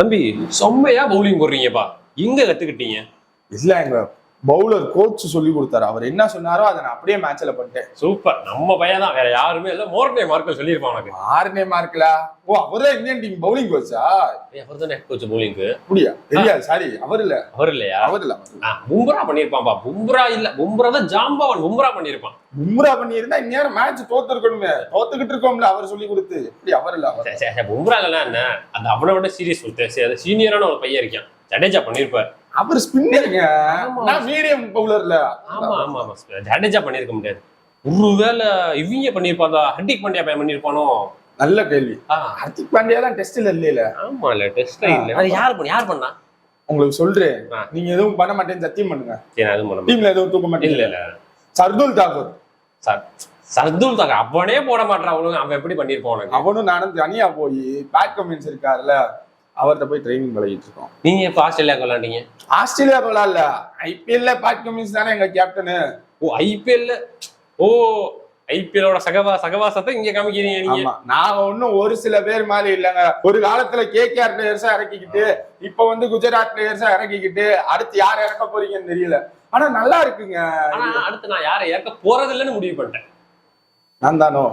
தம்பி செம்மையா பவுலிங் போடுறீங்கப்பா, எங்க கத்துக்கிட்டீங்க? இல்ல எங்க பவுலர் கோச் சொல்லி கொடுத்தாரு. அவர் என்ன சொன்னாரோ அதை நான் அப்படியே மேட்ச்ல பண்ணிட்டேன். சூப்பர், நம்ம பையன் தான், வேற யாருமே இல்ல. மோர்னே மார்க்கல் சொல்லியிருப்பான் உனக்கு. யாருனே மார்க்கலா? ஓ, அவர்தான் இந்தியன் டீம் பவுலிங் கோச்சா? அவர் தானே கோச் பவுலிங்க்கு. அப்படியா? தெரியாது, சாரி. அவர் இல்ல. அவர் இல்லையா? அவர் இல்ல. பும்ரா பண்ணிருப்பான்பா. பும்ரா இல்ல, பும்ரா தான் ஜாம்பவான். பும்ரா பண்ணிருப்பான். பும்ரா பண்ணியிருந்தா இந்நேரம் மேட்ச் தோத்துருக்கணுமே. தோத்துக்கிட்டு இருக்கோம்ல அவர் சொல்லி கொடுத்து. இப்படி அவர் இல்ல. பும்ரா இல்லன்னா என்ன, அந்த அவனை விட சீரியஸ் கொடுத்தேன், சீனியரான ஒரு பையன் இருக்கான், ஜடேஜா பண்ணிருப்பார். அவர் ஸ்பின்னருங்க, நான் மீடியம் பவுலர்ல. ஆமா ஆமா ஆமா, ஜடேஜா பண்ணிருக்க முடியாது. ஒருவேளை இவங்க பண்ணிருப்பாங்க, ஹர்திக் பாண்டியா பையன் பண்ணிருப்பானோ? நல்ல கேள்வி. ஹர்திக் பாண்டியா தான் டெஸ்ட்ல இல்ல. ஆமா, இல்ல டெஸ்ட்ல இல்ல. அது யார் பண்ணா? உங்களுக்கு சொல்றேன், நீங்க எதுவும் பண்ண மாட்டேன்னு சத்தியம் பண்ணுங்க. டீம்ல எதுவும் தூக்க மாட்டேன். இல்ல இல்ல, சர்துல் தாக்கூர். சர்துல் தாக்கூர் அவனே போட மாட்டான். அவன் எப்படி பண்ணிருப்பான்? அவனும் நானும் தனியா போய் பேட் கமெண்ட்ஸ் இருக்காருல்ல, அவர்கிட்ட போய் ட்ரைனிங் பழகிட்டு இருக்கோம். நீங்க இப்ப ஆஸ்திரேலியாவுக்கு விளையாண்டீங்க? ஆஸ்திரேலியாவுக்கு விளையாடல, ஐபிஎல்ல பேட் கமெண்ட்ஸ் தானே எங்க கேப்டனு. ஓ, ஐபிஎல்ல. ஓ, ஐபிஎல்லோட சகவாசத்தை இங்க காமிக்கிறீங்க நீங்க. நாங்க ஒன்னும் ஒரு சில பேர் மாதிரி இல்லங்க. ஒரு காலத்துல கேகேஆர் பிளேயர்ஸா இறக்கிக்கிட்டு, இப்ப வந்து குஜராத் பிளேயர்ஸா இறக்கிக்கிட்டு, அடுத்து யார் இறக்க போறீங்கன்னு தெரியல. ஆனா நல்லா இருக்குங்க. ஆனா அடுத்து நான் யாரை இறக்க போறது இல்லைன்னு முடிவு பண்ணிட்டேன். நான் தானோ?